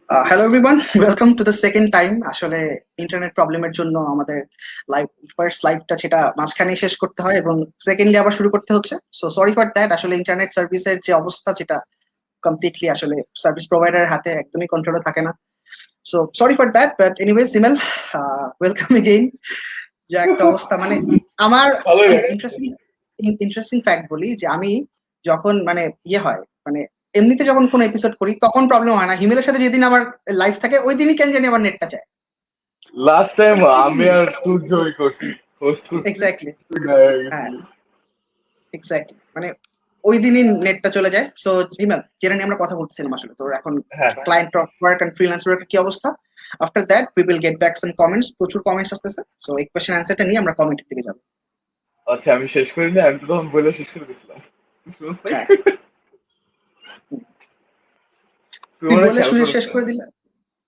Hello everyone, welcome to the second time. আসলে internet প্রবলেমের জন্য আমাদের লাইভ ফার্স্ট লাইভটা সেটা মাঝখানে শেষ করতে হয় এবং সেকেন্ডলি আবার শুরু করতে হচ্ছে। So sorry for that. আসলে ইন্টারনেট সার্ভিসের যে অবস্থা যেটা কমপ্লিটলি আসলে সার্ভিস প্রোভাইডারের হাতে একদমই কন্ট্রোলে থাকে না। So sorry for that, but anyway সিমেল, welcome again. যে একটা অবস্থা মানে আমার ভালোই লাগে। ইন্টারেস্টিং ইন্টারেস্টিং ফ্যাক্ট বলি যে আমি যখন মানে ইয়ে হয় মানে এমনিতে যখন কোনো এপিসোড করি তখন প্রবলেম হয় না, হিমেলের সাথে যেদিন আমার লাইফ থাকে ওই দিনই কেন জানি আবার নেটটা চায়। লাস্ট টাইম মানে ওই আমি দিনই। আর সূর্যই করছি, হোস্ট করছি। এক্স্যাক্টলি। তুই গায়ে হয়ে হ্যাঁ, গেছিলি। এক্স্যাক্টলি মানে ওই দিনই নেটটা চলে যায়। সো হিমেল, যেটা নিয়ে আমরা কথা বলতেছিলাম আসলে তোর এখন হ্যাঁ, ক্লায়েন্ট ওয়ার্ক এন্ড ফ্রিল্যান্স ওয়ার্কের কি অবস্থা। After that we will get back some comments, প্রচুর কমেন্টস আসতেছে। সো এই কোয়েশ্চেন অ্যান্সারটা নিয়ে আমরা কমেন্টের দিকে যাবো। আচ্ছা আমি শেষ করিনি, আমি তো তখন বলে শেষ করে দিয়েছিলাম। বুঝতে নাই? হ্যাঁ, তুই তুই মনে হয় বলে খেয়াল শুরু করিস শেষ নাই। করে দিলে।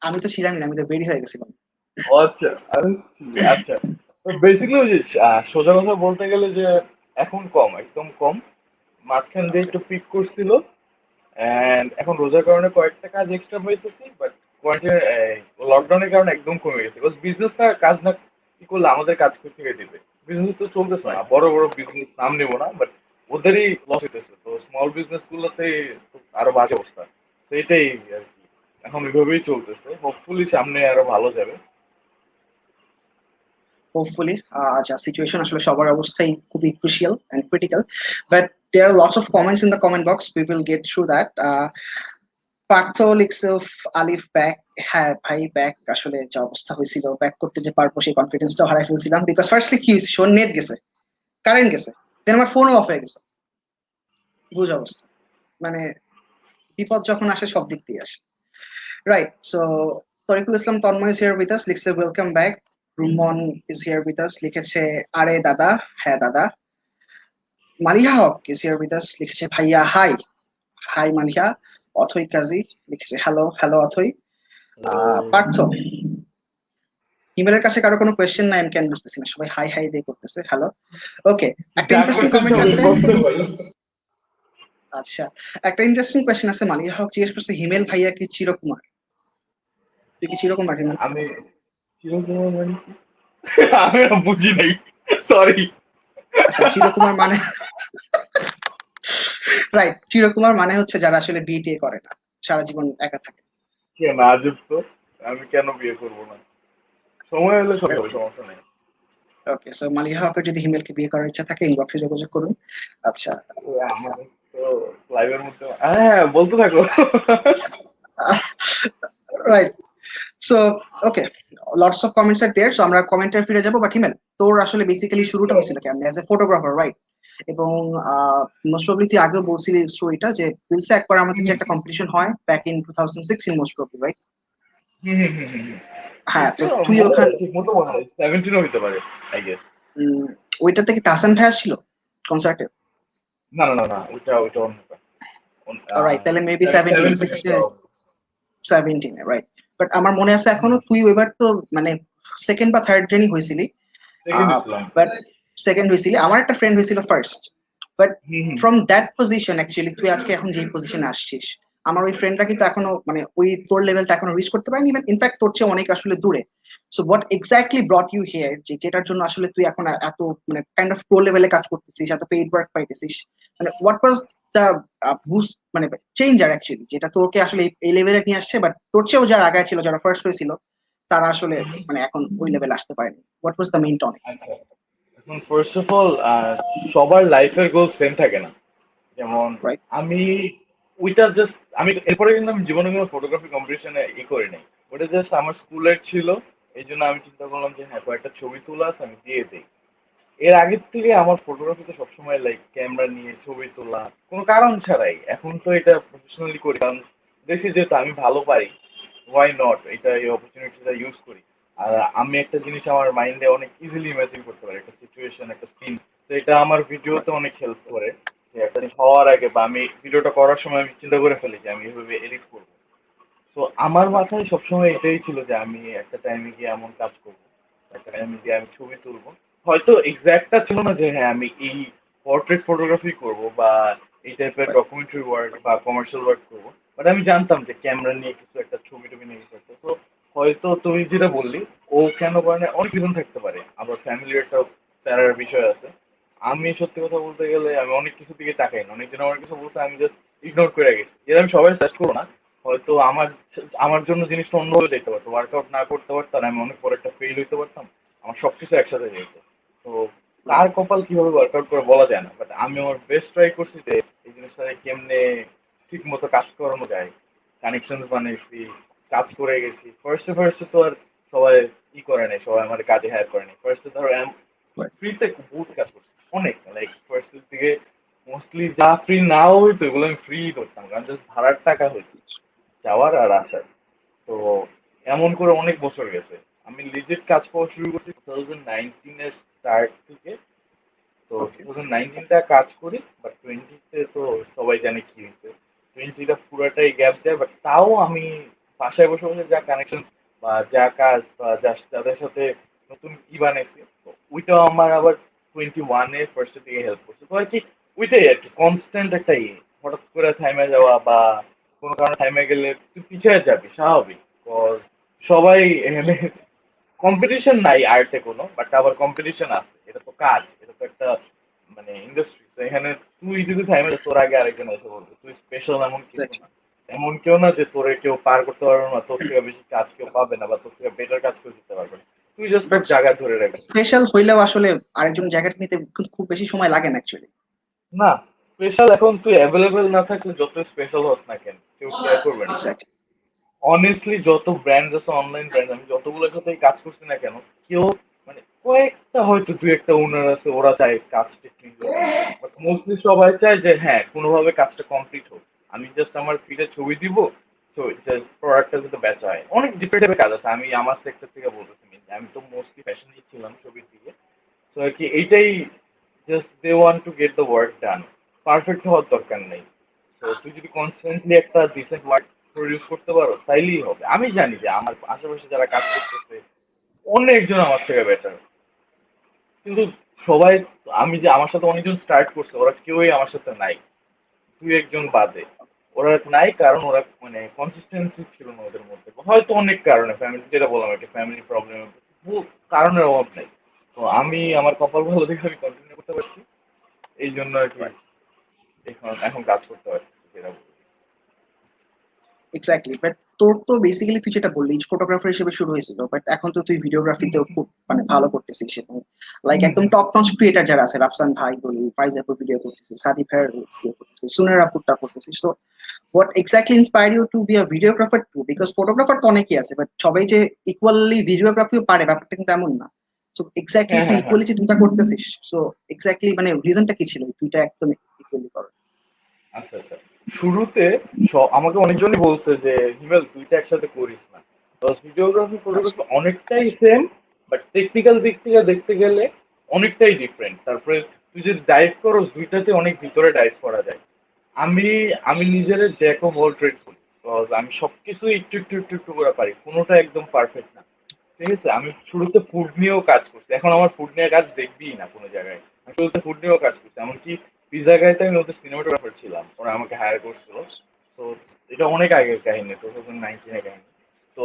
আমি তো ছিলামই না, আমি তো বেরি হয়ে গেছিলাম। ও আচ্ছা, আচ্ছা। বেসিক্যালি ওই যে সোজা কথা বলতে গেলে যে এখন কম, একদম কম। মাঝখান দিয়ে ওকে। একটু পিক করছিল, এন্ড এখন রোজার কারণে কয়েকটা কাজ এক্সট্রা পাইতেছি, বাট কোয়ারেন্টাইন লকডাউনের কারণে একদম কমে গেছে। বিজনেসটা কাজ না কি করলে আমাদের কাজ থেকে দিবে। বিজনেস তো চলতেছে না, রাইট। বড় বড় বিজনেস নাম নেবো না, বাট ওদেরই লস হইতেছে। তো স্মল বিজনেস গুলোতে আরো বাজে অবস্থা। তো এটাই আর কি, এখন ওইভাবেই চলতেছে। হোপফুলি সামনে আরো ভালো যাবে। হোপফুলি। আচ্ছা, সিচুয়েশন আসলে সবার অবস্থাই খুবই crucial and critical, but there are lots of comments in the comment box, we will get through that. Partha লিখছে উফ, আলিফ ব্যাক। হ্যাঁ ভাই, ব্যাক আসলে যে অবস্থা হয়েছিল, ব্যাক করতে যে পারবো সেই কনফিডেন্সটাও হারাই ফেলছিলাম। বিকজ ফার্স্টলি কি হয়েছে, শোন, নেট গেছে, কারেন্ট গেছে, দেন আমার ফোনও অফ হয়ে গেছে। বুঝ অবস্থা মানে বিপদ যখন আসে সব দিক দিয়ে আসে। Right. So Tarikul Islam Tanmoy is here with us, লিখছে welcome back. Ruman is here with us, লিখেছে আরে দাদা। হ্যাঁ দাদা। Maliha Haque is here with us, লিখেছে ভাইয়া হাই। হাই মালিহা। অথই কাজী লিখেছে হ্যালো হ্যালো অথই। পার্থ, ইমেলের কাছে কারো কোনো কোয়েশ্চেন নাই আমি কেন বুঝতেছি না, সবাই হাই হাই দিয়ে করতেছে হ্যালো। ওকে। একটা যা ইন্টারেস্টিং করতে কমেন্ট চাও আছে। করতে পারিস। আচ্ছা, একটা ইন্টারেস্টিং কোয়েশ্চেন আছে। মালিহা হক জিজ্ঞেস করছে হিমেল ভাইয়া কি চিরকুমার? তুই কি চিরকুমার হিমেল? আমি চিরকুমার মানে কি? আমি বুঝি নাই, সরি। আচ্ছা, চিরকুমার মানে রাইট, চিরকুমার মানে হচ্ছে যারা আসলে বিয়ে করে না, সারা জীবন একা থাকে। কেন আজব তো, আমি কেন বিয়ে করবো না? সময় হলে সব হবে, সমস্যা নেই। ওকে, সো মালিহা হকের যদি হিমেলকে বিয়ে করার ইচ্ছা থাকে ইনবক্সে যোগাযোগ করুন। আচ্ছা। ও আমার তো লাইভের মধ্যে, হ্যাঁ বলতে থাকো। Right. So okay, lots of comments are there. সো আমরা কমেন্টে ফিরে যাবো। বাট হিমেল, তোর আসলে বেসিক্যালি শুরুটা হয়েছিল কেমনে অ্যাজ এ ফটোগ্রাফার, রাইট? এবং মোস্ট প্রবলি তুই আগেও বলছিলি স্টোরিটা যে রিলসে একবার আমাদের যে একটা কম্পিটিশন হয় back in 2016 most probably, right? Hmm hmm hmm hmm hmm. হ্যাঁ, তো 16 তুই মনে ওখান হয়, ঠিক মতো মনে হয় 17 হইতে পারে, আই গেস। উম, ওইটাতে কি তাহসান ভাই ছিল কনসার্টে? না না না না, ওইটা ওইটা অন্যটা। রাইট, তাহলে মেবি 17 17 16 একটা। 17, রাইট। বাট আমার মনে আছে এখনো তুই ওইবার তো মানে সেকেন্ড বা থার্ড জেনই হয়েছিলি। সেকেন্ড ইসলাম। বাট সেকেন্ড হয়েছিলি, আমার একটা ফ্রেন্ড হয়েছিল first. But hmm hmm. From that position actually তুই আজকে এখন যেই পজিশনে আসছিস, আমার ওই ফ্রেন্ডরা কিন্তু এখনো মানে ওই তোর লেভেলটা এখনো রিচ করতে পারেনি, ইভেন ইনফ্যাক্ট তোর চেয়ে অনেক আসলে দূরে। So what exactly brought you here, যে যেটার জন্য আসলে তুই এখন এত মানে কাইন্ড অফ প্রো লেভেলে কাজ করতেছিস, এত পেইড ওয়ার্ক পাইতেছিস, মানে হোয়াট ওয়াজ দ্য বুস্ট মানে চেঞ্জার অ্যাকচুয়ালি যেটা তোকে আসলে এই লেভেলে নিয়ে আসছে, বাট তোর চেয়েও যারা আগায় ছিল, যারা ফার্স্ট হয়েছিল, তারা আসলে মানে এখন ওই লেভেলে আসতে পারেনি। What was the main tonic? আচ্ছা, এখন ফার্স্ট অফ অল সবার লাইফের গোল সেম থাকে না। যেমন রাইট। আমি ওইটা জাস্ট, আমি এরপরে কিন্তু আমি জীবনে কোনো ফটোগ্রাফি কম্পিটিশনে করি নাই। ওটা জাস্ট আমার স্কুলের ছিল। এই জন্য আমি চিন্তা করলাম যে হ্যাঁ কয়েকটা ছবি তোলা আছে, আমি দিয়ে দিই। এর আগের থেকে আমার ফটোগ্রাফিতে সবসময় লাইক ক্যামেরা নিয়ে ছবি তোলা কোনো কারণ ছাড়াই। এখন তো এটা প্রফেশনালি করি, কারণ দেখছি যেহেতু আমি ভালো পারি, ওয়াই নট এটা, এই অপরচুনিটিটা ইউজ করি। আর আমি একটা জিনিস আমার মাইন্ডে অনেক ইজিলি ইমাজিন করতে পারি, একটা সিচুয়েশন, একটা সিন। তো এটা আমার ভিডিওতে অনেক হেল্প করে। যে একটা জিনিস হওয়ার আগে বা আমি ভিডিওটা করার সময় আমি চিন্তা করে ফেলি যে আমি এভাবে এডিট করবো। তো আমার মাথায় সবসময় এটাই ছিল যে আমি একটা টাইমে গিয়ে এমন কাজ করবো, একটা টাইমে গিয়ে আমি ছবি তুলবো। হয়তো এক্সাক্টটা ছিল না যে হ্যাঁ আমি এই পোর্ট্রেট ফটোগ্রাফি করব বা এই টাইপের ডকুমেন্টারি ওয়ার্ক বা কমার্শিয়াল ওয়ার্ক করবো, বাট আমি জানতাম যে ক্যামেরা নিয়ে কিছু একটা, ছবি টবি নিয়ে কিছু একটা। তো হয়তো তুমি যেটা বললি, ও কেন করে না, অনেক রিজন থাকতে পারে, আবার ফ্যামিলির একটা প্যারার বিষয় আছে। আমি সত্যি কথা বলতে গেলে আমি অনেক কিছু দিকে তাকাই না, অনেকজন অনেক কিছু বলছে, আমি জাস্ট ইগনোর করে গেছি, যেটা আমি সবাই সার্চ করবো না। হয়তো আমার আমার জন্য জিনিসটা অন্যভাবে যেতে পারতো, ওয়ার্কআউট না করতে পারতাম, আমি অনেক বড় একটা ফেল হইতে পারতাম, আমার সবকিছু একসাথে যেত। তো কার কপাল কিভাবে ওয়ার্কআউট করে বলা যায় না, বাট আমি আমার বেস্ট ট্রাই করছি যে এই জিনিসটাকে কেমনে ঠিক মতো কাজ করানো যায়। কানেকশন বানাইছি, কাজ করে গেছি। ফার্স্টে ফার্স্টে তো আর সবাই করে নাই, সবাই আমার কাজে হায়ার করে নাই। ফার্স্টে ধরো ফ্রিতে বহুত কাজ করছি, অনেক, লাইক ফার্স্টের দিকে মোস্টলি যা ফ্রি নাও হইতো এগুলো আমি ফ্রি করতাম, কারণ জাস্ট ভাড়ার টাকা হইতো যাওয়ার আর আসার। তো এমন করে অনেক বছর গেছে। আমি লিজিট কাজ পাওয়া শুরু করছি 2019 এর স্টার্ট থেকে। তো ওকে। 2019টা কাজ করি, বাট 20তে তো সবাই জানে কি হয়েছে। 20টা পুরাটাই গ্যাপ দেয়, বাট তাও আমি বাসায় বসে বসে যা কানেকশন বা যা কাজ বা যাদের সাথে নতুন বানাইছি, তো ওইটাও আমার আবার 21 এ ফার্স্টের দিকে হেল্প করছে। তো আর কি, ওইটাই আর কি কনস্ট্যান্ট একটা হঠাৎ করে থাইমে যাওয়া বা কোনো কারণে থাইমে গেলে তুই পিছিয়ে যাবি, স্বাভাবিক। Cause সবাই এখানে কম্পিটিশন নাই আর্টে কোনো, বাট আবার কম্পিটিশন আছে, এটা তো কাজ, এটা তো একটা মানে ইন্ডাস্ট্রি। তো এখানে তুই যদি থাইমে যাস, তোর আগে আরেকজন এসে বলবে তুই স্পেশাল, এমন কিছু না। এমন কেউ না যে তোরে কেউ পার করতে পারবে না, তোর থেকে বেশি কাজ কেউ পাবে না, বা তোর থেকে বেটার কাজ কেউ দিতে পারবে না। তুই জাস্ট তোর বাট জায়গা ধরে রাখবি। স্পেশাল হইলেও আসলে আরেকজন জ্যাকেট নিতে কিন্তু খুব বেশি সময় লাগে না অ্যাকচুয়ালি। না, স্পেশাল এখন তুই অ্যাভেলেবেল না থাকলে যত স্পেশাল হস না কেন, কেউ কেয়ার করবে না। এক্স্যাক্টলি। অনেস্টলি যত ব্র্যান্ড আছে, অনলাইন ব্র্যান্ড, আমি যতগুলোর সাথে কাজ করছি না কেন, কেউ মানে কয়েকটা হয়তো দুই একটা ওনার আছে, ওরা চায় কাজটা ক্লিন হোক, বাট মোস্টলি সবাই চায় যে হ্যাঁ কোনোভাবে কাজটা কমপ্লিট হোক। আমি জাস্ট আমার ফিডে ছবি দিব, তো প্রোডাক্টটা যাতে বেচা হয়। অনেক ডিফারেন্ট টাইপের কাজ আছে, আমি আমার সেক্টর থেকে বলতেছি mainly। আমি তো মোস্টলি ফ্যাশনই ছিলাম ছবির দিকে। তো আর কি এইটাই, just they want to get the work done. Perfect হওয়ার দরকার নেই। তো তুই যদি কনস্ট্যান্টলি একটা ডিসেন্ট ওয়ার্ক প্রডিউস করতে পারো, তাইলেই হবে। আমি জানি যে আমার আশেপাশে যারা কাজ করতেছে অনেকজন আমার থেকে বেটার, কিন্তু সবাই, আমি যে আমার সাথে অনেকজন স্টার্ট করছে, ওরা কেউই আমার সাথে নাই, দুই একজন বাদে। ওরা নাই কারণ ওরা মানে কনসিস্টেন্সি ছিল না ওদের মধ্যে, হয়তো অনেক কারণে, ফ্যামিলি যেটা বললাম একটা ফ্যামিলি প্রবলেম, কারণের অভাব নেই। তো আমি আমার কপাল ভালো দেখে আমি কন্টিনিউ করতে পারছি, এই জন্য আর কি এখন এখন কাজ করতে পারছি যেটা বলি। এক্স্যাক্টলি, বাট তোর তো বেসিক্যালি তুই যেটা বললি ফটোগ্রাফার হিসেবে শুরু হয়েছিল, বাট এখন তো তুই ভিডিওগ্রাফিতেও খুব মানে ভালো করতেছিস, এবং লাইক হুম একদম হুম। টপ নচ ক্রিয়েটার যারা আছে, রাফসান ভাই বলি, ফাইজ আপুর ভিডিও করতেছিস, সাদি ভাইয়ের ভিডিও করতেছিস, সুনের আপুরটা করতেছিস। তো what exactly inspire you to be a videographer too? Because photographer তো অনেকেই আছে, বাট সবাই যে ইকুয়ালি ভিডিওগ্রাফিও পারে ব্যাপারটা কিন্তু এমন না। সো এক্স্যাক্টলি হ্যাঁ তুই হ্যাঁ হ্যাঁ। ইকুয়ালি যে দুটা করতেছিস, সো এক্স্যাক্টলি মানে রিজনটা কি ছিল দুইটা একদম ইকুয়ালি করার? আচ্ছা আচ্ছা। শুরুতে আমাকে অনেকজনই বলছে যে হিমেল দুইটা একসাথে করিস না, ভিডিওগ্রাফি আচ্ছা। ফটোগ্রাফি অনেকটাই সেম, বাট টেকনিক্যাল দিক থেকে দেখতে গেলে অনেকটাই ডিফারেন্ট। তারপরে তুই যদি ডাইভ করো, দুইটাতে অনেক ভিতরে ডাইভ করা যায়। আমি আমি নিজের জ্যাক অফ অল ট্রেডস বলি, বিকজ আমি সবকিছু একটু একটু একটু একটু করে পারি, কোনোটা একদম পারফেক্ট না। ঠিক আছে, আমি শুরুতে ফুড নিয়েও কাজ করছি, এখন আমার ফুড নিয়ে কাজ দেখবিই না কোনো জায়গায়। আমি শুরুতে ফুড নিয়েও কাজ করছি, এমনকি পিজা গাইতে আমি ওদের সিনেমাটোগ্রাফার ছিলাম, ওরা আমাকে হায়ার করছিল। তো এটা অনেক আগের কাহিনী, 2019 এর কাহিনী। তো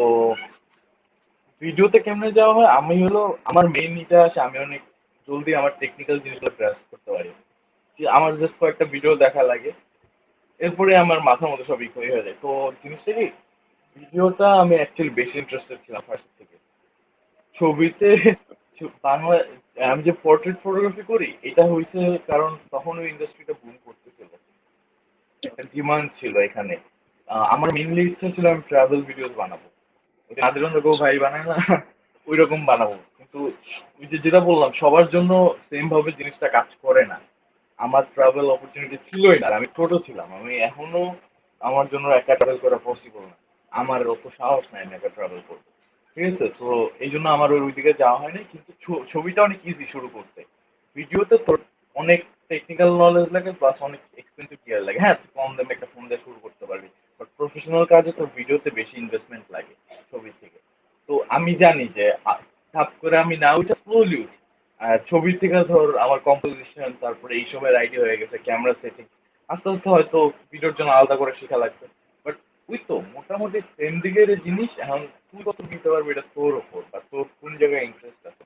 ভিডিওতে কেমনে যাওয়া হয়, আমি হলো আমার মেইন ইটা আসে, আমি অনেক জলদি আমার টেকনিক্যাল জিনিসগুলো গ্রাস্প করতে পারি। যে আমার জাস্ট কয়েকটা ভিডিও দেখা লাগে, এরপরে আমার মাথার মধ্যে সব ইকুয়ালি হয়ে যায়। তো জিনিসটা কি, ভিডিওটা আমি অ্যাকচুয়ালি বেশি ইন্টারেস্টেড ছিলাম ফার্স্ট থেকে। ছবিতে বাংলা, আমি যে পোর্ট্রেট ফটোগ্রাফি করি, এটা হয়েছে কারণ তখন ওই ইন্ডাস্ট্রিটা বুম করতেছিল, একটা ডিমান্ড ছিল এখানে। আমার মেইনলি ইচ্ছা ছিল আমি ট্রাভেল ভিডিওস বানাবো, ওই যে নাদিরন গো ভাই বানায় না, ওই রকম বানাবো। কিন্তু ওই যে যেটা বললাম, সবার জন্য সেম ভাবে জিনিসটা কাজ করে না। আমার ট্রাভেল অপরচুনিটি ছিলই না, আর আমি ছোট ছিলাম, আমি এখনো আমার জন্য একা ট্রাভেল করা পসিবল না, আমার অত সাহস নাই আমি একা ট্রাভেল করবো। ঠিক আছে, তো এই জন্য আমার ওইদিকে যাওয়া হয়নি। কিন্তু ছবিটা অনেক ইজি শুরু করতে। ভিডিওতে তোর অনেক টেকনিক্যাল নলেজ লাগে, প্লাস অনেক এক্সপেন্সিভ গিয়ার লাগে। হ্যাঁ, তুই কম দামে একটা ফোন দিয়ে শুরু করতে পারবি, বাট প্রফেশনাল কাজে তোর ভিডিওতে বেশি ইনভেস্টমেন্ট লাগে ছবি থেকে। তো আমি জানি যে ধাপ করে আমি না ওইটা স্লোলি উঠি। আর ছবি থেকে ধর আমার কম্পোজিশন, তারপরে এইসবের আইডিয়া হয়ে গেছে, ক্যামেরা সেটিং, আস্তে আস্তে হয়তো ভিডিওর জন্য আলাদা করে শেখা লাগছে। বাট ওই তো মোটামুটি সেম দিকের জিনিস। এখন তুই কত নিতে পারবি এটা তোর ওপর, বা তোর কোন জায়গায় ইন্টারেস্ট আছে।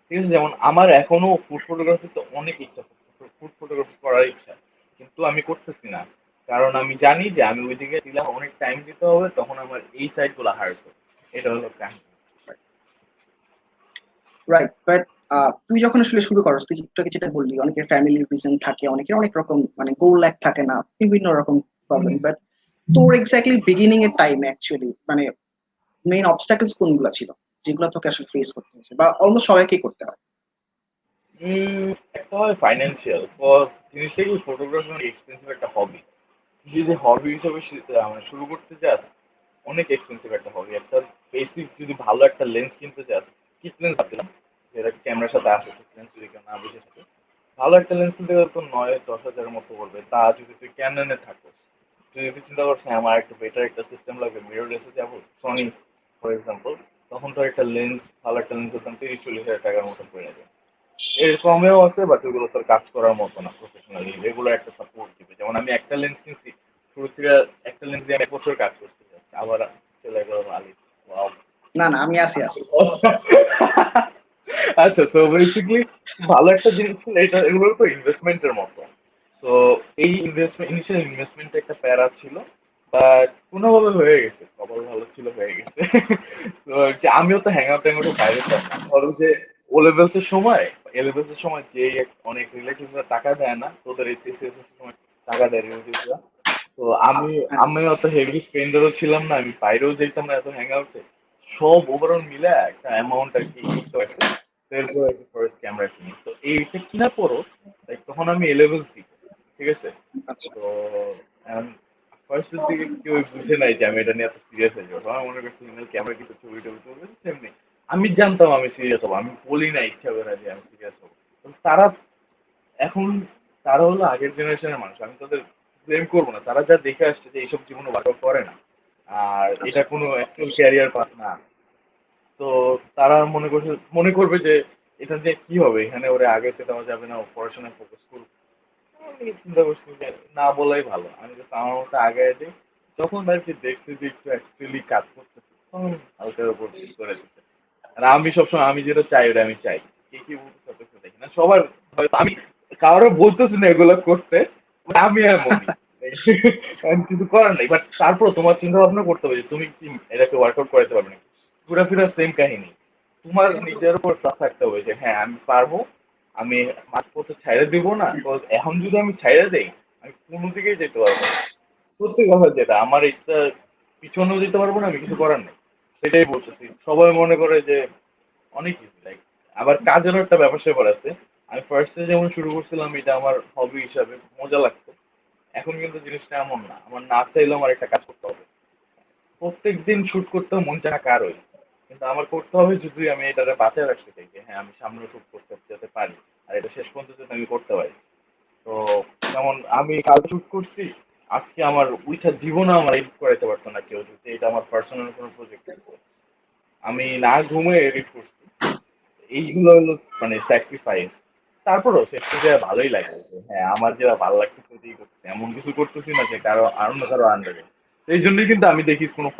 ঠিক আছে, যেমন আমার এখনো ফুড ফটোগ্রাফিতে অনেক ইচ্ছা, ফুড ফটোগ্রাফি করার ইচ্ছা, কিন্তু আমি করতেছি না। কারণ আমি জানি যে আমি ওইদিকে দিলে অনেক টাইম দিতে হবে, তখন আমার এই সাইড গুলো হার্ট হবে। এটা হলো কাহিনী। রাইট, বাট তুই যখন আসলে শুরু করস, তুই একটু আগে যেটা বললি, অনেকের ফ্যামিলির রিজন থাকে, অনেকের অনেক রকম মানে গোল এক থাকে না, বিভিন্ন রকম প্রবলেম, বাট তোর এক্স্যাক্টলি বিগিনিং এর টাইম অ্যাকচুয়ালি মানে মেইন অবস্টাকলস কোনগুলো ছিল যেগুলো তোকে আসলে ফেস করতে হয়েছে, বা অলমোস্ট সবাইকেই করতে হয়? একটা হয় ফাইন্যান্সিয়াল কজ। জিনিসটা কি, ফটোগ্রাফি অনেক এক্সপেন্সিভ একটা হবি। যদি হবি হিসেবে মানে শুরু করতে চাস, অনেক এক্সপেন্সিভ একটা হবি। একটা বেসিক যদি ভালো একটা লেন্স কিনতে চাস, কিট লেন্স বাদ দিলাম, যেটা ক্যামেরার সাথে আসে, কিট লেন্স যদি কেউ না বুঝে থাকে, ভালো একটা লেন্স কিনতে গেলে তো 9-10 হাজারের মতো পড়বে। তা যদি তুই ক্যাননে থাকোস, তুই যদি চিন্তা করছিস হ্যাঁ, আমার একটা বেটার একটা সিস্টেম লাগবে, মিররলেসে যাবো সনি ফর এক্সাম্পল, তখন তো একটা লেন্স, ভালো একটা লেন্সের দাম 30-40 হাজার টাকার মতো পড়ে যাবে। এর কমেও আছে, বাট ওগুলো তোর কাজ করার মতো না প্রফেশনালি, রেগুলার একটা সাপোর্ট দিবে। যেমন আমি একটা লেন্স কিনছি, শুরু থেকে একটা লেন্স দিয়ে আমি 1 বছর কাজ করতে যাচ্ছি, আবার চলে গেল আলি। Wow. না না, আমি আছি। আচ্ছা, সো বেসিক্যালি ভালো একটা জিনিস ছিল, এটা এগুলো তো ইনভেস্টমেন্টের মতো। তো এই ইনভেস্টমেন্ট, ইনিশিয়াল ইনভেস্টমেন্ট একটা প্যারা ছিল, বাট কোনোভাবে হয়ে গেছে, কপাল ভালো ছিল, হয়ে গেছে। তো আমিও তো হ্যাং আউট ট্যাং আউটের বাইরে যাই না। ধরো যে ও লেভেলস এর সময়, এ লেভেলস এর সময় যে অনেক রিলেটিভরা টাকা দেয় না, তোদের এইচএসসি এর সময় টাকা দেয় রিলেটিভরা। তো আমি হ্যাঁ, আমি অত হেভি স্পেন্ডারও ছিলাম না, আমি বাইরেও যেতাম না এত হ্যাং আউটে। সব ওভারঅল মিলে একটা অ্যামাউন্ট আর কি করতে হয়েছে। এরপর আর কি ফার্স্ট ক্যামেরা কিনি। তো এইটা কিনা পরও like, তখন আমি এ লেভেলস দিই, ঠিক আছে। আচ্ছা। তো ফার্স্টের দিকে কেউ বুঝে নাই যে আমি এটা নিয়ে এত সিরিয়াস হয়ে যাবো। আমার মনে করছি ক্যামেরা কিছু ছবি টবি তুলবে, তেমনি আমি জানতাম আমি সিরিয়াস হবো, আমি বলি না ইচ্ছা করে যে আমি সিরিয়াস হবো। তো তারা এখন, তারা হলো আগের জেনারেশনের মানুষ, আমি তাদের ব্লেম করবো না। তারা যা দেখে আসছে যে এইসব জীবনে ওয়ার্কআউট করে না, আর এটা আচ্ছা। কোনো অ্যাকচুয়াল ক্যারিয়ার পাথ না। তো তারা মনে করবে যে এটা দিয়ে কি হবে, এখানে ওরা আগে দেওয়া যাবে না, ও পড়াশোনায় ফোকাস করুক। আমি চিন্তা করছি যে না বলাই ভালো, আমি জাস্ট আমার মতো আগে যাই। যখন আর কি দেখছি যে একটু অ্যাকচুয়ালি কাজ করতেছে, তখন হালকার উপর ঠিক করে দিচ্ছে। আর আমি সবসময় আমি যেটা চাই ওটা আমি চাই। কে কি বলতেছে অত কিছু দেখি না, সবার হয়তো আমি কারো বলতেছি না এগুলো করতে, but আমি এমনই। আমি কিছু করার নাই, বাট তারপর তোমার চিন্তা ভাবনা করতে হবে যে তুমি কি এটাকে ওয়ার্কআউট করাতে পারবে নাকি। ঘোরাফেরা সেম কাহিনী। তোমার নিজের উপর ট্রাস্ট থাকতে হবে যে হ্যাঁ আমি পারবো, আমি মাঝ পথে ছাইড়া দিব না। Cause এখন যদি আমি ছাইড়া দেই, আমি কোনো দিকেই যেতে পারবো না। সত্যি কথা যেটা, আমার এটা পিছনেও যেতে পারবো না, আমি কিছু করার নেই। সেটাই বলতেছি। সবাই মনে করে যে অনেক ইজি, লাইক আবার কাজেরও একটা ব্যাপার স্যাপার আছে। আমি ফার্স্টে যেমন শুরু করছিলাম এটা আমার হবি হিসাবে, মজা লাগতো। এখন কিন্তু জিনিসটা এমন না, আমার না চাইলেও আমার একটা কাজ করতে হবে। প্রত্যেকদিন শুট করতে মন চায় না কারোই, কিন্তু আমার করতে হবে যদি আমি এটাকে বাঁচায় রাখতে চাই যে হ্যাঁ আমি সামনে শুট করতে যেতে পারি, আর এটা শেষ পর্যন্ত যাতে আমি করতে পারি। তো যেমন আমি কাল শুট করছি, আজকে আমার উইঠা জীবনে আমার এডিট করাইতে পারতো না কেউ, যদি এটা আমার পার্সোনাল কোনো প্রজেক্ট হতো। আমি না ঘুমিয়ে এডিট করছি। এইগুলো হলো মানে স্যাক্রিফাইস। তারপরও শেষ পর্যায়ে ভালোই লাগে যে হ্যাঁ আমার যেটা ভালো লাগতেছে ওইটাই করতেছি, এমন কিছু করতেছি না যে কারো অন্য কারো আন্ডারে। এই জন্যই কিন্তু আমি দেখি কোনো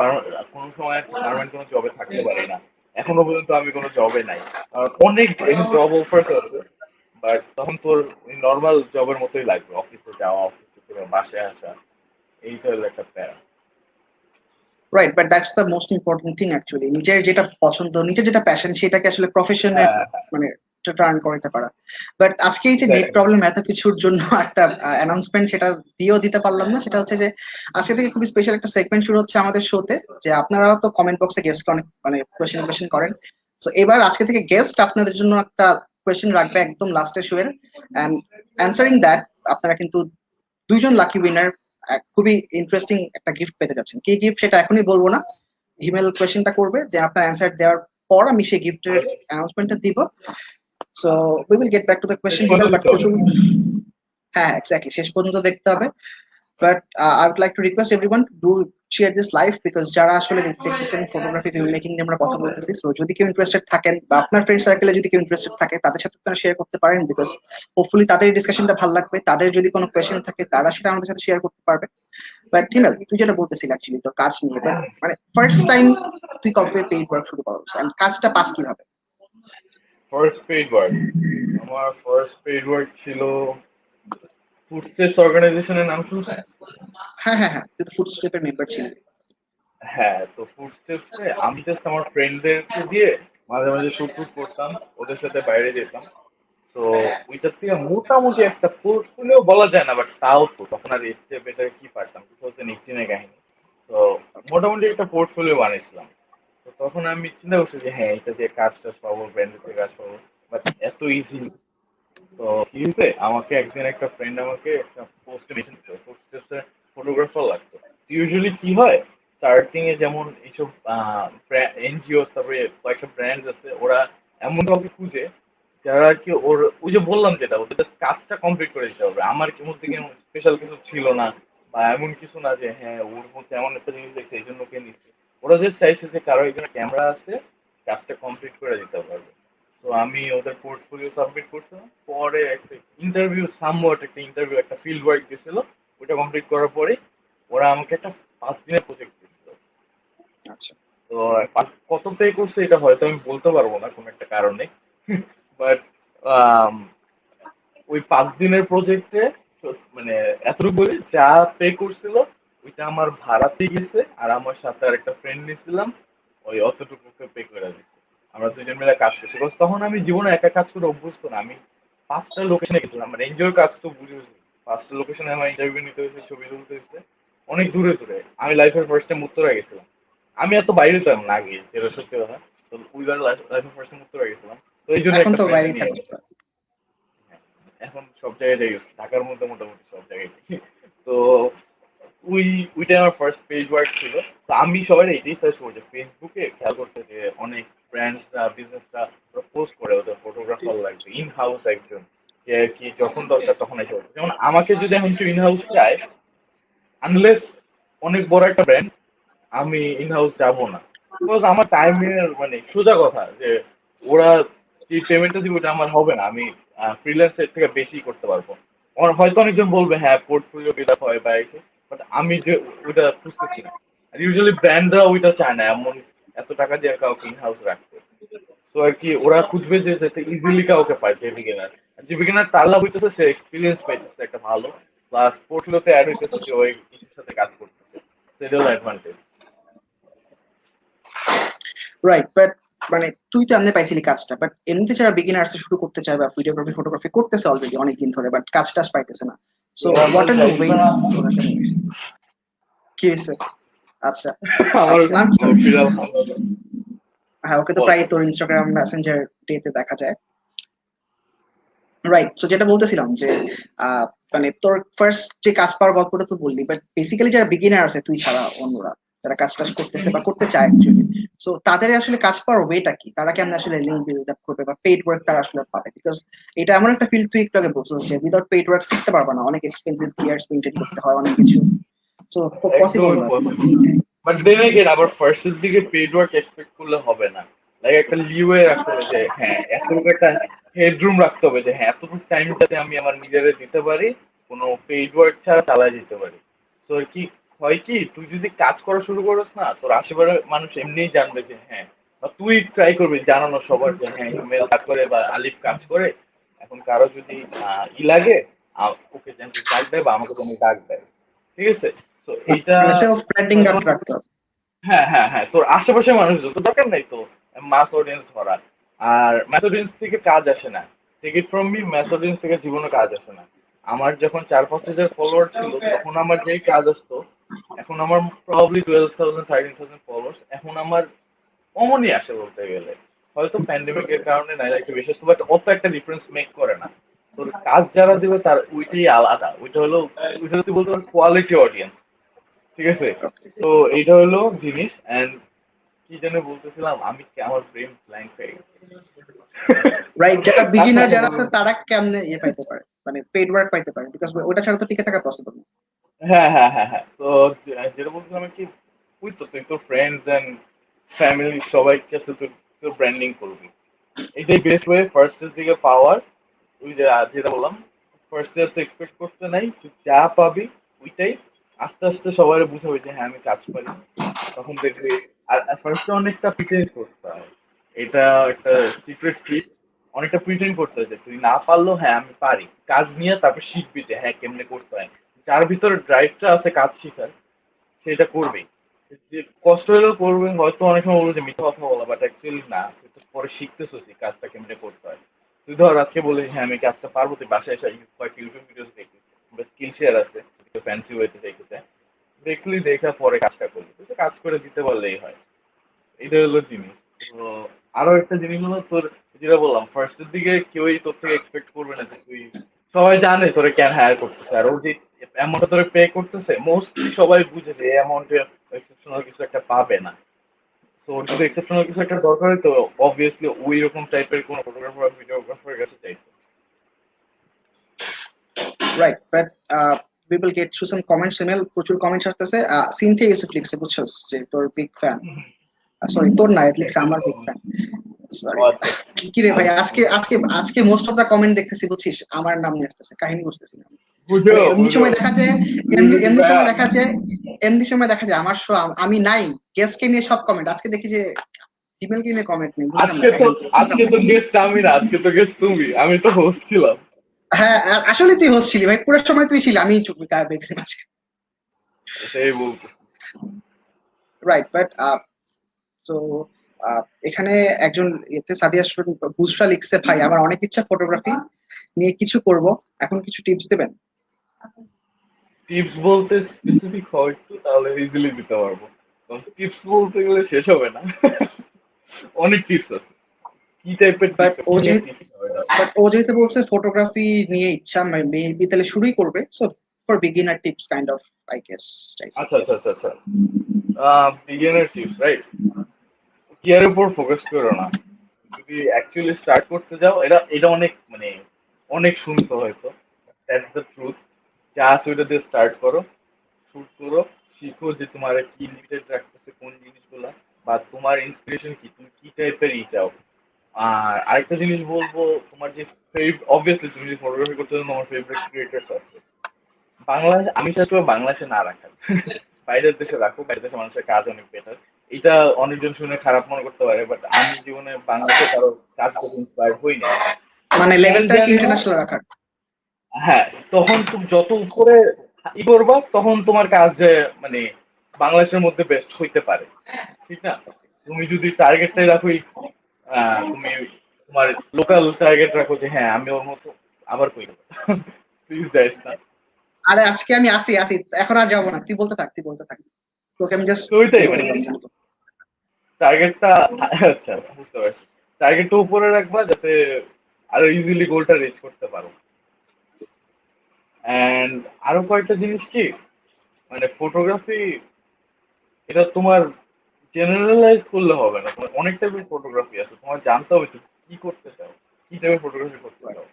সময় আর কি পার্মানেন্ট কোনো জবে থাকতে পারি না। এখনো পর্যন্ত আমি কোনো জবে নাই। অনেক জব অফার্স আছে, বাট তখন তোর নর্মাল জবের মতোই লাগবে, অফিসে যাওয়া, অফিসে থেকে বাসায় আসা, এইটা হলো একটা প্যারা। Right, but that's the most important thing actually, নিজের যেটা পছন্দ, নিজের যেটা প্যাশন, সেটাকে আসলে প্রফেশনে হ্যাঁ, মানে টার্ন করতে পারা। বাট আজকে এই যে নেট এক্স্যাক্টলি। প্রবলেম এত কিছুর জন্য একটা অ্যানাউন্সমেন্ট সেটা দিয়েও দিতে পারলাম না, সেটা হচ্ছে যে আজকে থেকে খুবই স্পেশাল একটা সেগমেন্ট শুরু হচ্ছে আমাদের শোতে, যে আপনারাও তো কমেন্ট বক্সে গেস্ট অনেক মানে কোয়েশ্চেন করেন। তো এবার আজকে থেকে গেস্ট আপনাদের জন্য একটা কোয়েশ্চেন রাখবে একদম লাস্টের শো এর, এন্ড অ্যান্সারিং দ্যাট আপনারা কিন্তু দুইজন লাকি উইনার খুবই ইন্টারেস্টিং একটা গিফট পেতে যাচ্ছেন। কি গিফট সেটা এখনই বলবো না, ইমেল কোয়েশ্চেনটা করবে, দেন আপনার অ্যান্সার দেওয়ার পর আমি সেই গিফটের অ্যানাউন্সমেন্টটা দিব। So we will get back to the শেষ কোয়েশ্চেন হিমেল, পর্যন্ত বাট দিতে হবে। প্রচুর, হ্যাঁ এক্স্যাক্টলি শেষ পর্যন্ত দেখতে হবে। But I would like to request everyone to do share this live, because যারা আসলে দেখতেছেন ফটোগ্রাফি ফিল্ম মেকিং নিয়ে আমরা কথা বলতেছি, সো যদি কেউ ইন্টারেস্টেড থাকেন বা আপনার ফ্রেন্ড সার্কেলে যদি কেউ ইন্টারেস্টেড থাকে তাদের সাথে আপনারা শেয়ার করতে পারেন, বিকজ হোপফুলি তাদের ডিসকাশনটা ভালো লাগবে, তাদের যদি কোনো কোয়েশ্চেন থাকে তারা সেটা আমাদের সাথে শেয়ার করতে পারবে। বাট হিমেল তুই যেটা বলতেছিলি অ্যাকচুয়ালি তোর কাজ নিয়ে, বাট মানে ফার্স্ট টাইম তুই কবে পেইড ওয়ার্ক শুরু করছিস এন্ড কাজটা পাস কিভাবে? ফার্স্ট পেইড ওয়ার্ক, আমার ফার্স্ট পেইড ওয়ার্ক ছিল ফুডস্টেপস অর্গানাইজেশনের নাম শুনছেন? হ্যাঁ হ্যাঁ হ্যাঁ, তুই তো ফুটস্টেপের মেম্বার ছিলি। হ্যাঁ, তো ফুডস্টেপসে আমি জাস্ট আমার ফ্রেন্ডদেরকে দিয়ে মাঝে মাঝে শুট টুট করতাম, ওদের সাথে বাইরে যেতাম। তো ওইটার থেকে মোটামুটি একটা পোর্টফোলিও বলা যায় না, বাট তাও তো তখন আর এর চেয়ে বেটার কি পারতাম, কিছু হচ্ছে নিশ্চিনের কাহিনী। তো মোটামুটি একটা পোর্টফোলিও বানিয়েছিলাম। তো তখন আমি চিন্তা করছি যে হ্যাঁ, এটা দিয়ে কাজ টাজ পাবো, ব্র্যান্ডের থেকে কাজ পাবো, বাট এত ইজি। তো কি হয়েছে, আমাকে একদিন একটা ফ্রেন্ড আমাকে একটা পোস্টে মেনশন ছিল, পোস্টে ফটোগ্রাফার লাগতো। ইউজুয়ালি কি হয়, স্টার্টিং এ যেমন এইসব এনজিও, তারপরে কয়েকটা ব্র্যান্ড আছে, ওরা এমন কাউকে খুঁজে যারা আর কি ওর ওই যে বললাম যেটা, ওদের just কাজটা কমপ্লিট করে দিতে হবে। আমার কি মধ্যে কি স্পেশাল কিছু ছিল না, বা এমন কিছু না যে হ্যাঁ ওর মধ্যে এমন একটা জিনিস দেখছে এই জন্য কে নিচ্ছে। ওরা জাস্ট চাইছে যে কারো একজন ক্যামেরা আছে, কাজটা কমপ্লিট করে দিতে পারবে। তো আমি ওদের পোর্টফোলিও সাবমিট করছিলাম, পরে একটা ইন্টারভিউ, সামওয়াট একটা ইন্টারভিউ, একটা ফিল্ড ওয়ার্ক দিছিল, ওটা কমপ্লিট করার পরে ওরা আমাকে একটা 5 দিনের প্রজেক্ট দিছিল। আচ্ছা। তো কত পে করছে এটা হয়তো আমি বলতে পারবো না কোনো একটা কারণে, বাট ওই 5 দিনের প্রজেক্টে মানে এতটুকু বলি, যা পে করছিল ওইটা আমার ভাড়াতে গেছে, আর আমার সাথে আর একটা ফ্রেন্ড নিয়েছিলাম, ওই অতটুকু পে করে দিচ্ছে। আমরা দুজন মিলে কাজ করছি, Because তখন আমি জীবনে একা কাজ করে অভ্যস্ত না। আমি 5টা লোকেশনে গেছিলাম, মানে এনজিওর কাজ তো বুঝি বুঝি। 5টা লোকেশনে আমার ইন্টারভিউ নিতে হয়েছে, ছবি তুলতে হয়েছে, অনেক দূরে দূরে। আমি লাইফের ফার্স্ট টাইম উত্তরা গেছিলাম। আমি এত বাইরে যেতাম না আগে, যেটা সত্যি কথা। তো ওইবার লাইফের ফার্স্ট টাইম উত্তরা গেছিলাম, তো এই জন্য এখন একটা তো ফ্রেন্ড বাইরেই নিয়ে থাকিস গেছি। তোরা। এখন সব জায়গায় যাই, ঢাকার মধ্যে মোটামুটি সব জায়গায় যাই। তো ওই ওইটাই আমার ফার্স্ট পেজ ওয়ার্ক ছিল। তো আমি সবাই এটাই সাজেস্ট করছি, ফেসবুকে খেয়াল করতে যে অনেক ব্র্যান্ডসরা, বিজনেসরা পোস্ট করে ওদের ফটোগ্রাফার লাগবে, ইন হাউস একজন, যে আর কি যখন দরকার তখন এসে করবে। যেমন আমাকে যদি এখন কেউ ইন হাউস চায়, আনলেস অনেক বড় একটা ব্র্যান্ড, আমি ইন হাউস যাবো না। বিকজ আমার টাইমের মানে সোজা কথা যে ওরা যে পেমেন্টটা দিবে ওটা আমার হবে না, আমি ফ্রিল্যান্সের থেকে বেশি করতে পারবো। আমার হয়তো অনেকজন বলবে হ্যাঁ পোর্টফোলিও বিল্ড আপ হয় বা এসে, বাট আমি যে ওইটা খুঁজতেছি না। আর ইউজুয়ালি ব্র্যান্ডরা ওইটা চায় না, এমন এত টাকা দিয়ে কাউকে ইন হাউস রাখতে। তো আর কি ওরা খুঁজবে যে যাতে ইজিলি কাউকে পায়, যে বিগিনার। যে বিগিনার তার লাভ হইতেছে, সে এক্সপিরিয়েন্স পাইতেছে একটা ভালো, প্লাস পোর্টফোলিওতে অ্যাড হইতেছে যে ওই কিছুর সাথে কাজ করতেছে। সেটা হলো অ্যাডভান্টেজ। রাইট, বাট মানে তুই তো এমনি পাইছিলি কাজটা, বাট এমনিতে যারা বিগিনার্স শুরু করতে চায় বা ভিডিওগ্রাফি ফটোগ্রাফি করতেছে অলরেডি অনেকদিন ধরে, বাট কাজ টাজ পাইতেছে না, so what are the ways তোরা কেমন? কি হয়েছে? আচ্ছা। আমার আচ্ছা, নাম কি ওর? বিড়াল হামলা। হ্যাঁ, ওকে তো বল প্রায় বল। তোর ইনস্টাগ্রাম মেসেঞ্জার ডেতে দেখা যায়। রাইট, সো যেটা বলতেছিলাম যে আহ, মানে তোর ফার্স্ট যে কাজ পাওয়ার গল্পটা তো বললি, বাট বেসিক্যালি যারা বিগিনার আছে তুই ছাড়া অন্যরা যারা কাজ টাজ করতেছে বা করতে চায় অ্যাকচুয়ালি, সো তাদের আসলে কাজ পাওয়ার ওয়েটা কি, তারা কেমন আসলে লিঙ্ক বিল্ড আপ করবে বা পেইড ওয়ার্ক তারা আসলে পাবে? বিকজ এটা এমন একটা ফিল্ড, তুই একটু আগে বলছিস যে উইদাউট পেইড ওয়ার্ক শিখতে পারবা না, অনেক এক্সপেন্সিভ গিয়ার্স মেনটেন করতে হয়, অনেক কিছু। সো পসিবল একদমই না। পসিবল। বাট দেন এগেন আবার ফার্স্টের দিকে পেড ওয়ার্ক এক্সপেক্ট করলে হবে না। লাইক একটা লিওয়ে রাখতে হবে যে হ্যাঁ এতটুকু একটা হেডরুম রাখতে হবে, যে হ্যাঁ এতটুকু টাইম যাতে আমি আমার নিজেরে দিতে পারি, কোনো পেইড ওয়ার্ক ছাড়া চালিয়ে যেতে পারি। তো আর কি হয় কি, তুই যদি কাজ করা শুরু করিস না, তোর আশেপাশে মানুষ এমনিই জানবে যে হ্যাঁ, বা তুই ট্রাই করবি জানানো সবার যে হ্যাঁ হিমেল কাজ করে বা আলিফ কাজ করে। এখন কারো যদি ই লাগে, ওকে যেন ডাক দেয় বা আমাকে যেন ডাক দেয়। ঠিক আছে? তো এইটা মানে সেলফ ব্র্যান্ডিং মানে রাখতে হবে। হ্যাঁ হ্যাঁ হ্যাঁ, তোর আশেপাশের মানুষ যত দরকার নাই তো মাস অডিয়েন্স ধরা। আর মাস অডিয়েন্স থেকে কাজ আসে না, take it from me, mass audience থেকে জীবনে কাজ আসে না। আমার যখন 4-5 হাজার ফলোয়ার ছিল তখন আমার যেই কাজ আসতো, এখন আমার প্রবাবলি 12,000 13,000 ফলোয়ার্স, এখন আমার অমনই আসে বলতে গেলে। হয়তো প্যান্ডেমিকের কারণে নাই একটু বেশি আসতো, বাট অত একটা ডিফারেন্স মেক করে না। তোর কাজ যারা দিবে তার ওইটাই আলাদা, ওইটা হলো তুই বলতে পারিস কোয়ালিটি অডিয়েন্স। ঠিক আছে? তো এইটা হলো জিনিস। এন্ড কি যেন বলতেছিলাম, আমি কি আমার ব্রেন ব্ল্যাঙ্ক হয়ে গেছে। রাইট, যারা আচ্ছা বিগিনার যারা আছে তারা কেমনে পাইতে পারে, মানে পেইড ওয়ার্ক পাইতে পারে? বিকজ ওটা ছাড়া তো টিকে থাকা পসিবল না। হ্যাঁ হ্যাঁ হ্যাঁ হ্যাঁ, তো যেটা বলছিলাম কি, তুই তো তুই তো ফ্রেন্ডস এন্ড ফ্যামিলি সবাই কাছে তুই তোর ব্র্যান্ডিং করবি, এটাই বেস্ট ওয়ে ফার্স্ট এর দিকে পাওয়ার। তুই যেটা বললাম, ফার্স্ট ইয়ার তো এক্সপেক্ট করতে নাই, তুই যা পাবি ওইটাই আস্তে আস্তে সবাই বুঝাবে যে হ্যাঁ আমি কাজ পারি, তখন দেখবে। আর ফার্স্টে অনেকটা প্রিটেন্ড করতে হয়, এটা একটা সিক্রেট ট্রিক। অনেকটা প্রিটেন্ড করতে হয় যে তুই না পারলেও হ্যাঁ আমি পারি, কাজ নিয়ে তারপর শিখবি যে হ্যাঁ কেমনে করতে হয়। যার ভিতরে ড্রাইভটা আছে কাজ শিখার, সেটা করবেই। যে কষ্ট হলেও করবে, হয়তো অনেক সময় বলবো যে মিথ্যা কথা বলা, বাট অ্যাকচুয়ালি না, তুই তো পরে শিখতেছিস এই কাজটা কেমনে করতে হয়। তুই ধর আজকে বলিস হ্যাঁ আমি কাজটা পারবো, তুই বাসায় এসে কয়েকটা ইউটিউব ভিডিওস দেখবি বা স্কিল শেয়ার আছে, ফ্যান্সি ওয়েতে দেখতে চায়, দেখলি দেখা পরে কাজটা করবি, তুই তো কাজ করে দিতে পারলেই হয়। এটা হলো জিনিস। তো আরো একটা জিনিস হলো তোর, যেটা বললাম ফার্স্টের দিকে কেউই তোর থেকে এক্সপেক্ট করবে না যে তুই, সবাই জানে তোরে কেন হায়ার করতেছে, আর ও যে অ্যামাউন্টটা তোরে পে করতেছে মোস্টলি সবাই বুঝে যে এই অ্যামাউন্টে এক্সেপশনাল কিছু একটা পাবে না। তো ওর যদি এক্সেপশনাল কিছু একটা দরকার হয় তো অবভিয়াসলি ওই রকম টাইপের কোনো ফটোগ্রাফার ভিডিওগ্রাফারের কাছে চাইছে। Right, but we will get through some comments. email প্রচুর কমেন্টস আসতেছে। সিনথিয়া ইউসুফ লিখছে বুঝছস যে তোর বিগ ফ্যান, সরি তোর না, লিখছে আমার বিগ ফ্যান। ও সরি। আচ্ছা আচ্ছা। কি রে ভাই, আজকে আজকে আজকে মোস্ট অফ দা কমেন্ট দেখতেছি বুঝছিস আমার নাম নিয়ে আসতেছে, কাহিনী বুঝতেছি না। বুঝো মানে এমনি বুঝো। সময় দেখা যায়, এমনি সময় দেখা যায়, এমনি সময় দেখা যায় আমার শো আমি নাই, গেস্টকে নিয়ে সব কমেন্ট, আজকে দেখি যে ফিমেলকে নিয়ে কমেন্ট নেই, বুঝলাম না আজকে তো, কাহিনী কি। আজকে তো গেস্ট আমি না, আজকে তো গেস্ট তুমি, আমি তো হোস্ট ছিলাম। হ্যাঁ, আসলে তুই হোস্ট ছিলি ভাই, পুরো সময় তুই ছিলি, আমি চুপ গায়ে দেখছি আজকে। এটাই বলতে। রাইট, বাট তো এখানে একজন এতে সাদিয়া বুসরা লিখছে, ভাই আমার অনেক ইচ্ছা ফটোগ্রাফি নিয়ে কিছু করব, এখন কিছু টিপস দেবেন? টিপস বলতে স্পেসিফিক হয় একটু, তাহলে ইজিলি দিতে পারবো। টিপস বলতে গেলে শেষ হবে না। অনেক টিপস আছে, কি টাইপের বাট টিপস ও কি নিয়ে যেহেতু টিপস হবে না। বাট ও যেহেতু বলছে ফটোগ্রাফি নিয়ে ইচ্ছা, মেবি তাহলে শুরুই করবে, so for beginner tips kind of, I guess চাইছে। আচ্ছা আচ্ছা আচ্ছা আচ্ছা। বিগিনার টিপস রাইট, গিয়ারের উপর ফোকাস করো না। যদি অ্যাকচুয়ালি স্টার্ট করতে যাও, এটা এটা অনেক মানে অনেক শুনছো হয়তো, দ্যাটস দ্য ট্রুথ। যা আছে ওইটা দিয়ে স্টার্ট করো, শুট করো, শিখো যে তোমার কি লিমিটেড রাখতেছে কোন জিনিসগুলা, বা তোমার ইন্সপিরেশন কি, তুমি কি টাইপের চাও। আর আরেকটা জিনিস বলবো, তোমার যে অবভিয়াসলি তুমি যে ফটোগ্রাফি করতে চাও, তোমার ফেভারিট ক্রিয়েটার্স আছে। বাংলাদেশ আমি চাইবো বাংলাদেশে না রাখার, বাইরের দেশে রাখো, বাইরের দেশে মানুষের কাজ অনেক বেটার। এটা অনেকজন শুনে খারাপ মনে করতে পারে, বাট আমি জীবনে বাংলাদেশে কারো কাজ করতে ইন্সপায়ার হই নাই। মানে এই লেভেলটা কি জন্য ইন্টারন্যাশনাল রাখার? হ্যাঁ, তখন তুমি যত উপরে করবা তখন তোমার কাজ মানে বাংলাদেশের মধ্যে বেস্ট হইতে পারে, ঠিক না? তুমি যদি টার্গেটটাই রাখো তুমি তোমার লোকাল টার্গেট রাখো যে হ্যাঁ আমি ওর মতো আবার কই, প্লিজ যাইস না। আরে আজকে আমি আসি আসি, এখন আর যাবো না, তুই বলতে থাক, তুই বলতে থাক, তোকে আমি জাস্ট তো ওইটাই দেখতে মানে পারি। টার্গেটটা, আচ্ছা বুঝতে পারছি, টার্গেটটা উপরে রাখবা যাতে আরো ইজিলি গোলটা রিচ করতে পারো। এন্ড আরো কয়েকটা জিনিস কি, মানে ফটোগ্রাফি এটা তোমার জেনারেলাইজ করলে হবে না, তোমার অনেক টাইপের ফটোগ্রাফি আছে, তোমার জানতে হবে তুমি কি করতে চাও, কি টাইপের ফটোগ্রাফি করতে চাও।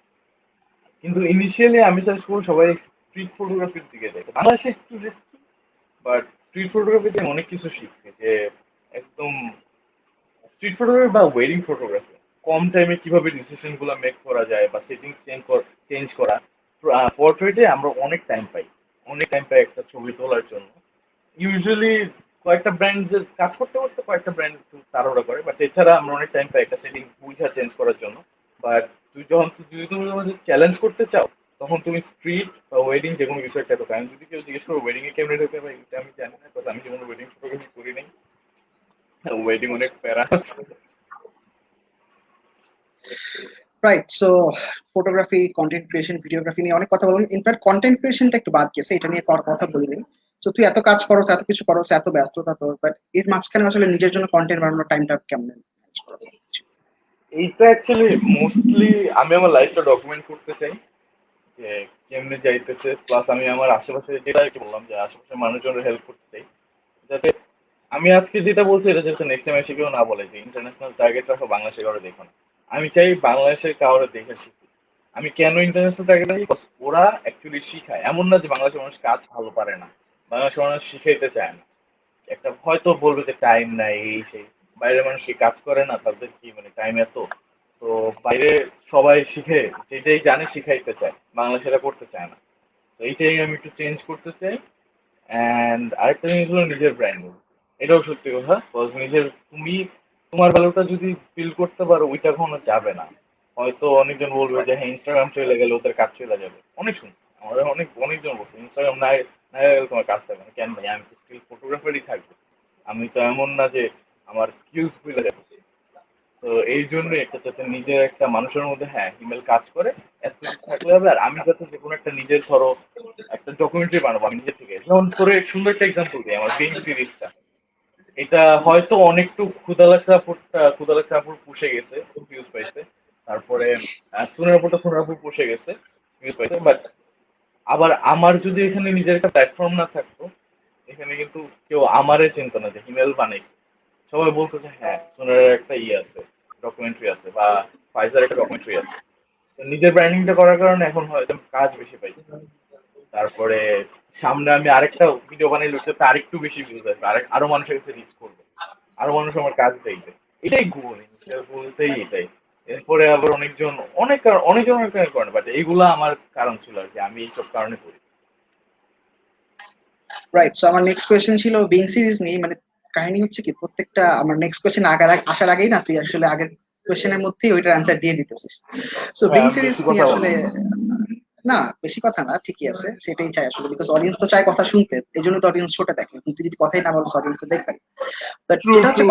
কিন্তু ইনিশিয়ালি আমি সাজেস্ট করবো সবাই স্ট্রিট ফটোগ্রাফির দিকে যায়, বাংলাদেশে একটু রিস্কি, বাট স্ট্রিট ফটোগ্রাফিতে অনেক কিছু শিখছে যে একদম স্ট্রিট ফটোগ্রাফি বা ওয়েডিং ফটোগ্রাফি কম টাইমে কিভাবে ডিসিশন গুলা মেক করা যায় বা সেটিং চেঞ্জ করা। পোর্ট্রেটে আমরা অনেক টাইম পাই, অনেক টাইম পাই একটা ছবি তোলার জন্য। ইউজুয়ালি কয়েকটা ব্র্যান্ডের কাজ করতে করতে কয়েকটা ব্র্যান্ড একটু তাড়াহুড়া করে, বাট এছাড়া আমরা অনেক টাইম পাই একটা সেটিং বুঝা চেঞ্জ করার জন্য। বাট তুই যখন যদি তুমি চ্যালেঞ্জ করতে চাও, তখন তুমি স্ট্রিট বা ওয়েডিং যে কোনো কিছু একটা ঢোকা। আমি যদি কেউ জিজ্ঞেস করো ওয়েডিং এ কেমনে ঢোকে ভাই, এটা আমি জানি না, কারণ আমি যেমন ওয়েডিং ফটোগ্রাফি করি নাই। ওয়েডিং অনেক প্যারা। Right, so photography, content creation, videography নিয়ে অনেক কথা বললাম, ইনফ্যাক্ট কন্টেন্ট ক্রিয়েশনটা একটু বাদ গেছে, এটা নিয়ে কথা বলিনি। তো তুই এত কাজ করো, এত কিছু করো, এত ব্যস্ততা তোর, বাট এর মাঝখানে আসলে নিজের জন্য কন্টেন্ট বানানোর টাইমটা কেমন ম্যানেজ করা যায়? এইটা অ্যাকচুয়ালি মোস্টলি আমি আমার লাইফটা ডকুমেন্ট করতে চাই যে কেমনে যাইতেছে, প্লাস আমি আমার আশেপাশে যেটা আর কি বললাম যে আশেপাশে মানুষজনের হেল্প করতে চাই, যাতে আমি আজকে যেটা বলছি এটা যাতে নেক্সট টাইম এসে কেউ না বলে যে ইন্টারন্যাশনাল টার্গেট রাখো বাংলাদেশে কারো দেখো না। আমি চাই বাংলাদেশের কারোর দেখে শিখি। আমি কেন ইন্টারন্যাশনাল টার্গেট রাখি, ওরা অ্যাকচুয়ালি শিখায়, এমন না যে বাংলাদেশের মানুষ কাজ ভালো পারে না, বাংলাদেশের মানুষ শিখাইতে চায় না। একটা হয়তো বলবে যে টাইম নাই এই সেই, বাইরের মানুষ কি কাজ করে না, তাদের কি মানে টাইম এত। তো বাইরে সবাই শিখে, যেটাই জানে শিখাইতে চায়, বাংলাদেশ এটা করতে চায় না। তো এইটাই আমি একটু চেঞ্জ করতে চাই। অ্যান্ড আরেকটা জিনিস হলো নিজের ব্র্যান্ডিং। এটাও সত্যি কথা, কজ নিজের তুমি তোমার ভ্যালুটা যদি ফিল করতে পারো ওইটা কখনো যাবে না। হয়তো অনেকজন বলবে যে হ্যাঁ ইনস্টাগ্রাম চলে গেলে ওদের কাজ চলে যাবে, অনেক শুনছি আমাদের অনেকজন বলছে ইনস্টাগ্রাম নাই নাই গেলে তোমার কাজ থাকবে না। কেন ভাই, আমি তো স্কিল ফটোগ্রাফারই থাকবো, আমি তো এমন না যে আমার স্কিলস ভুলে যাবে। তো এই জন্যই একটা যাতে নিজের একটা মানুষের মধ্যে হ্যাঁ ইমেল কাজ করে এতটুকু থাকলে হবে। আর আমি যাতে যে কোনো একটা নিজের ধরো একটা ডকুমেন্টারি বানাবো আমি নিজে থেকে, যেমন করে সুন্দর একটা এক্সাম্পল দিই, আমার বিং সিরিজটা, এটা হয়তো অনেকটু ক্ষুদা লাগছে আপুর পুষে গেছে, ভিউজ পাইছে। তারপরে সুনের উপরটা সুনের আপুর পুষে গেছে, ভিউজ পাইছে। বাট আবার আমার যদি এখানে নিজের একটা প্ল্যাটফর্ম না থাকতো, এখানে কিন্তু কেউ আমারে চিনতো না যে হিমেল বানাইছে। সবাই বলতো যে হ্যাঁ সোনার একটা আছে, ডকুমেন্টারি আছে, বা ফাইজার একটা ডকুমেন্টারি আছে। তো নিজের ব্র্যান্ডিংটা করার কারণে এখন হয়তো আমি কাজ বেশি পাই। তারপরে সামনে আমি আরেকটা ভিডিও বানাইলে ওটাতে আরেকটু বেশি ভিউজ আসবে, আরো মানুষের কাছে রিচ করবে, আরো মানুষ আমার কাজ দেখবে। এটাই গুণ, বলতেই এটাই। এরপরে আবার অনেকজন অনেক কারণে করে, বাট এইগুলা আমার কারণ ছিল আর কি, আমি এইসব কারণে করি। রাইট। সো আমার নেক্সট কোয়েশ্চেন ছিল বিং সিরিজ নিয়ে। মানে কাহিনী হচ্ছে কি, প্রত্যেকটা আমার নেক্সট কোয়েশ্চেন আসার আগেই না তুই আসলে আগের কোয়েশ্চেনের মধ্যেই ওইটার অ্যান্সার দিয়ে দিতেছিস। সো ভাই বিং আমি সিরিজ বেশি নিয়ে কথা আসলে বলি। না, বেশি কথা না, ঠিকই আছে, সেটাই চাই আসলে, বিকজ অডিয়েন্স তো চায় কথা শুনতে, এই জন্য তো অডিয়েন্স শোটা দেখে। কিন্তু তুই যদি কথাই না বলিস অডিয়েন্স তো দেখবে না। But true true.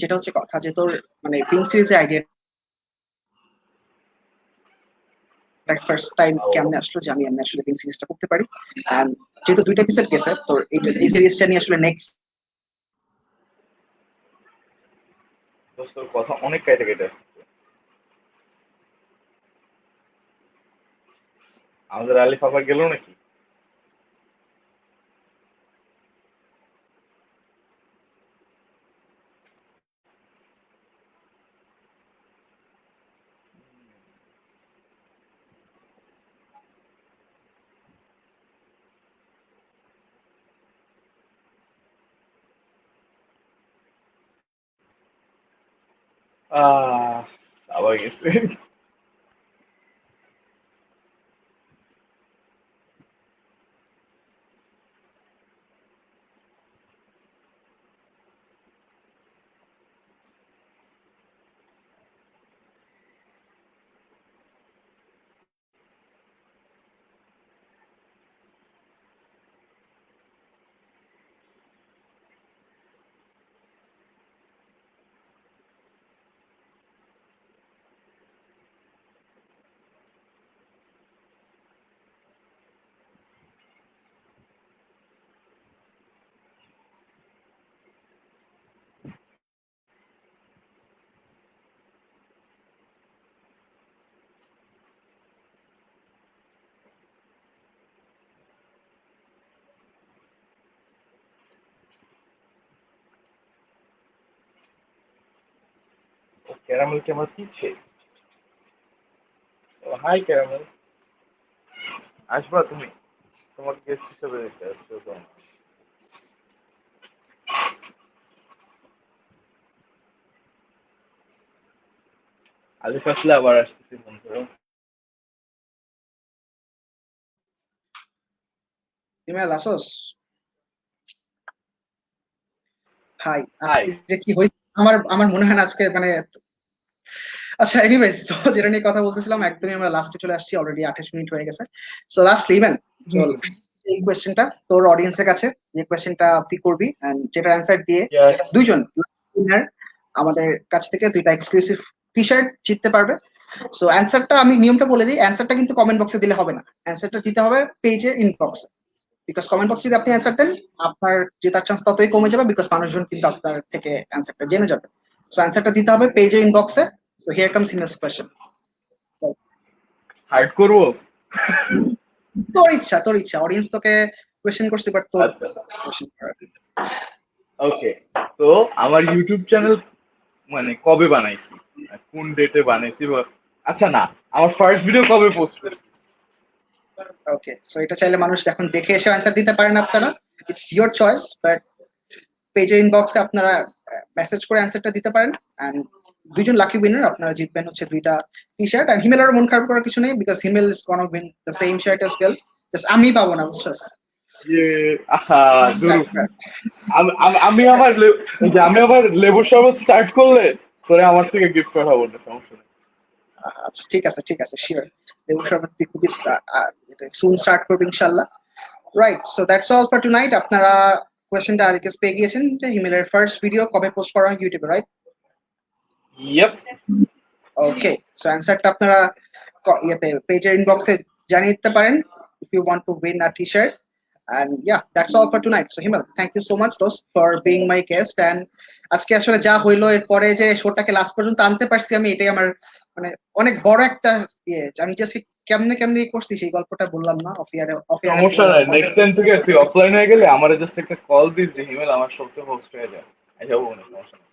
যেটা হচ্ছে কথা যে তোর মানে বিং সিরিজের আইডিয়া ফার্স্ট টাইম কেমনে আসলো যে আমি এমনি আসলে বিং সিরিজটা করতে পারি। এন্ড যেহেতু দুইটা এপিসোড গেছে তোর এই সিরিজটা নিয়ে আসলে নেক্সট। তোর কথা অনেক কেটে কেটে আসছে। আমাদের আলিফ আবার গেল নাকি? আহ আবার গেছে। ও ক্যারামেল কি আমার পিছে? হাই ক্যারামেল, আসবা তুমি? তোমার গেস্ট হিসেবে দেখতে আসছো তো। আলিফ আসলে আবার আসতেছি বন্ধুরা। ইমেল আসোস। হাই। হাই। আজকে যে কি হয়েছে আমার আমার মনে হয় না আজকে মানে। আচ্ছা এনিওয়েজ, তো যেটা নিয়ে কথা বলতেছিলাম একদমই আমরা লাস্টে চলে আসছি, অলরেডি 28 মিনিট হয়ে গেছে। সো লাস্ট ইভেন, সো হুম। এই কোয়েশ্চেনটা তোর অডিয়েন্সের কাছে, যে কোয়েশ্চেনটা তুই করবি এন্ড যেটার অ্যান্সার দিয়ে Yes. দুইজন উইনার আমাদের কাছ থেকে দুইটা এক্সক্লুসিভ টি শার্ট জিততে পারবে। সো অ্যান্সারটা আমি নিয়মটা বলে দিই, অ্যান্সারটা কিন্তু কমেন্ট বক্সে দিলে হবে না, অ্যান্সারটা দিতে হবে পেজের ইনবক্সে। বিকজ কমেন্ট বক্সে যদি আপনি অ্যান্সার দেন আপনার জেতার চান্স ততই কমে যাবে, বিকজ মানুষজন কিন্তু আপনার থেকে অ্যান্সারটা জেনে যাবে। সো অ্যান্সারটা দিতে হবে পেজের ইনবক্সে। So here comes in question. Hard করবো? তোর ইচ্ছা অডিয়েন্স তোকে কোয়েশ্চেন করছে, বাট তোর আচ্ছা, কোয়েশ্চেন করার। ওকে। তো আমার ইউটিউব চ্যানেল মানে কবে বানাইছি, কোন ডেটে বানাইছি, বা আচ্ছা না, আমার ফার্স্ট ভিডিও কবে পোস্ট করছি? ওকে, সো এটা চাইলে মানুষ এখন দেখে এসে অ্যান্সার দিতে পারেন আপনারা, ইটস ইওর চয়েস, বাট পেজের ইনবক্সে আপনারা মেসেজ করে অ্যান্সারটা দিতে পারেন। এন্ড দুইজন লাকি উইনার আপনারা জিতবেন হচ্ছে দুইটা টি শার্ট। আর হিমেলের মন খারাপ করার কিছু নেই, because Himel is gonna win the same shirt as well, just আমি পাবো না, বুঝছস? ইয়ে আহা দুরু Right, right. আমি আমার আমি আবার লেবুর শরবত স্টার্ট করলে তোরে আমার থেকে গিফট পাঠাবো না, সমস্যা নেই। আচ্ছা ঠিক আছে শিওর। লেবু শরবত দিয়ে খুবই সুন স্টার্ট করবে ইনশাআল্লাহ। Right, so that's all for tonight. আপনারা কোয়েশ্চেনটা আর রিকোয়েস্ট পেয়ে গিয়েছেন যে হিমেলের ফার্স্ট ভিডিও কবে পোস্ট করা হয় ইউটিউবে, রাইট? ইয়েপ। ওকে, সো অ্যান্সারটা আপনারা ইয়েতে পেজের ইনবক্সে জানিয়ে দিতে পারেন if you want to win a t-shirt. And yeah, that's all for tonight. So Himal, thank you so much dost for being my guest. And আজকে আসলে যা হইলো এরপরে যে শোটাকে লাস্ট পর্যন্ত আনতে পারছি আমি, এটাই আমার মানে অনেক বড় একটা ইয়ে। আমি জাস্ট কেমনে কেমনে করছি সেই গল্পটা বললাম না অফিয়ারে সমস্যা নাই, নেক্সট টাইম থেকে তুই অফলাইন হয়ে গেলে আমার জাস্ট একটা কল দিস যে হিমেল আমার সবকে হোস্ট হয়ে যায়, আমি যাবো না, সমস্যা নেই।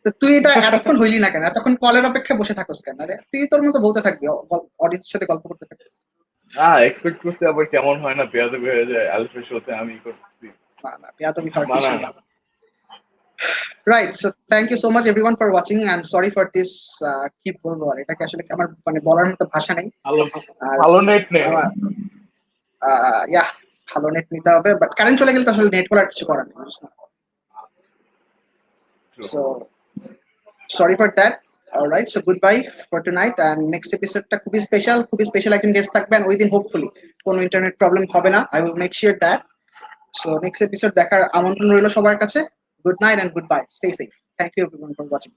তো তুই এটা এতক্ষণ হইলি না কেন? এতক্ষণ কলের অপেক্ষায় বসে থাকোস কেন? আরে তুই তোর মতো বলতে থাকবি, অডিয়েন্সের সাথে গল্প করতে থাকবি। না এক্সপেক্ট করতে আবার কেমন হয় না, বেয়াদবি হয়ে যায়, আলফের শোতে আমি করতেছি, না না, বেয়াদবি হওয়ার কিছু মানায় নেই। না। Right, so thank you so much everyone for watching and sorry for this. কি বলবো আর, এটাকে আসলে আমার মানে বলার মতো ভাষা নেই। ভালো আর ভালো নেট নেই। আমার ইয়া, ভালো নেট নিতে হবে, বাট কারেন্ট চলে গেলে তো আসলে নেট বলার কিছু করার নেই, বুঝছ না? So sorry for that. Alright, so good bye for tonight. And next এপিসোডটা খুবই স্পেশাল একজন গেস্ট থাকবেন ওই দিন। হোপফুলি কোনো ইন্টারনেট প্রবলেম হবে না, I will make sure that. So next episode দেখার আমন্ত্রণ রইল সবার কাছে। Good night and good bye, stay safe. Thank you everyone for watching.